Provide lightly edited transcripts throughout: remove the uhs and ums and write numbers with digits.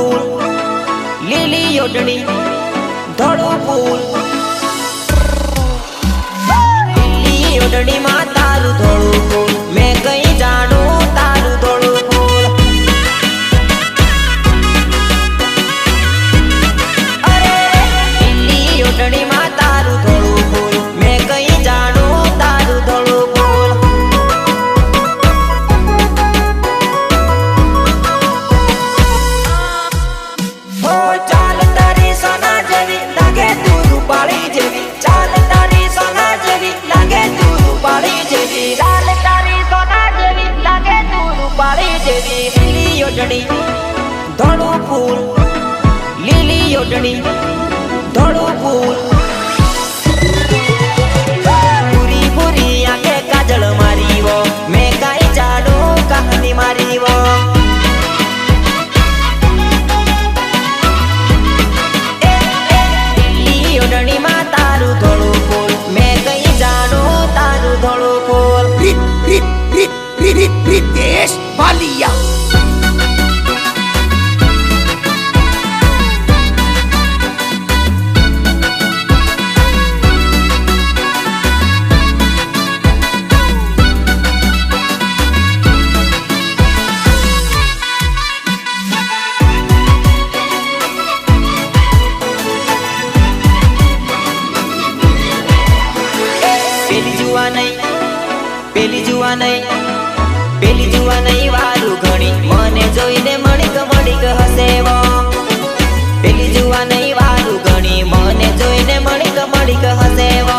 फूल લીલી ઓઢણી ધોળું ફૂલ લીલી ઓઢણી માં તારું ધોળું ફૂલ મેં કઈ જાણું તારું ધોળું ફૂલ અરે લીલી ઓઢણી માં તારું ધોળું ફૂલ મેં કઈ જાણું તારું ધોળું ફૂલ ઓ ચાલ તારી સોના જેવી લાગે તું રૂપાળી જેવી ચાલ તારી સોના જેવી લાગે તું રૂપાળી જેવી ચાલ તારી સોના જેવી લાગે તું રૂપાળી જેવી લીલી ઓઢણી ધોળું ફૂલ લીલી ઓઢણી ધોળું ફૂલ પૂરી પૂરી આંખે કાજળ મારી વો મેં કાઈ જાણું કહાની મારી વો ઓઢણી માં તારું ધોળું ફૂલ મેં કઈ જાણું તારું ધોળું ફૂલ Ritesh Balia. પેલી જુવા નહીં વારું ઘણી મને જોઈને મણિક મણિક હસેવો પેલી જુવા નહીં વારું ઘણી મને જોઈને મણિક મણિક હસેવો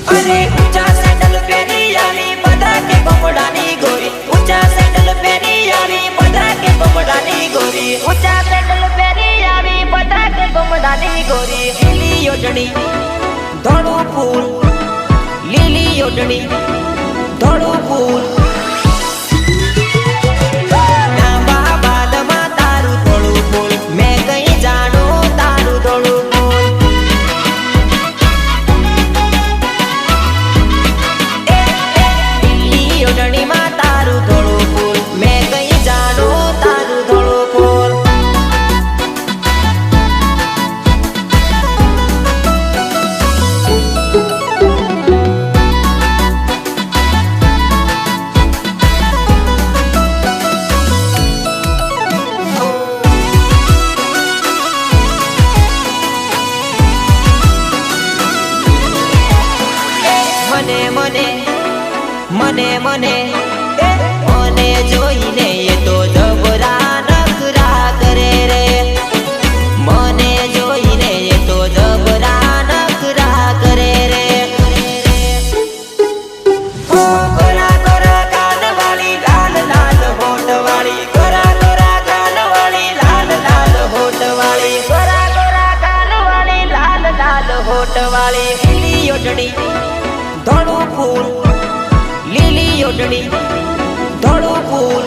અરે ઊંચા સેન્ડલ પહેરી આવી બધા કે બમડાની ગોરી ઊંચા સેન્ડલ પહેરી આવી બધા કે બમડાની ગોરી ઊંચા સેન્ડલ પહેરી આવી બધા કે બમડાની ગોરી લીલી ઓઢણી ધોળું ફૂલ લીલી ઓઢણી ધોળું ફૂલ લાંબા બાદમાં તારું ધોળું ફૂલ મેં કઈ જાણું તારું ધોળું ફૂલ લીલી ઓઢણીમાં તારું ધોળું ફૂલ મેં કઈ જાણું તારું ધોળું ફૂલ મને જોઈને એ તો જબરા નખરા કરે રે મને જોઈને એ તો જબરા નખરા કરે રે ગોરા ગોરા ગાલ વાળી લાલ લાલ હોઠ વાળી ગોરા ગોરા ગાલ વાળી લાલ લાલ હોઠ વાળી ગોરા ગોરા ગાલ વાળી લાલ લાલ હોઠ વાળી લીલી ઓઢણી ધોળું ફૂલ લીલી ઓઢણી ધોળું ફૂલ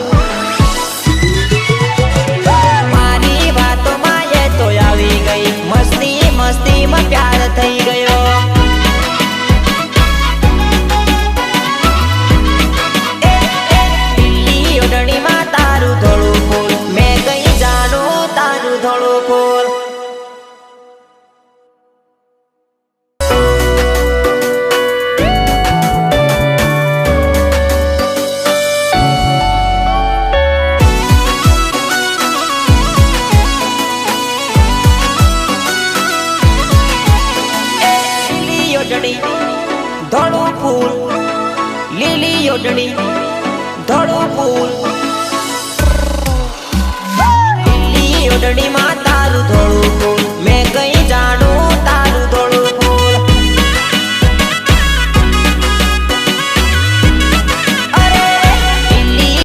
મારી વાતોમાં એ તો આવી ગઈ મસ્તી મસ્તીમાં પ્યાર થઈ ગયો લીલી ઓઢણીમાં તારું ધોળું ફૂલ મેં કઈ જાણું તારું ધોળું ફૂલ ધોળું ફૂલ લીલી ઓઢણી ધોળું ફૂલ લીલી ઓઢણીમાં તારું ધોળું ફૂલ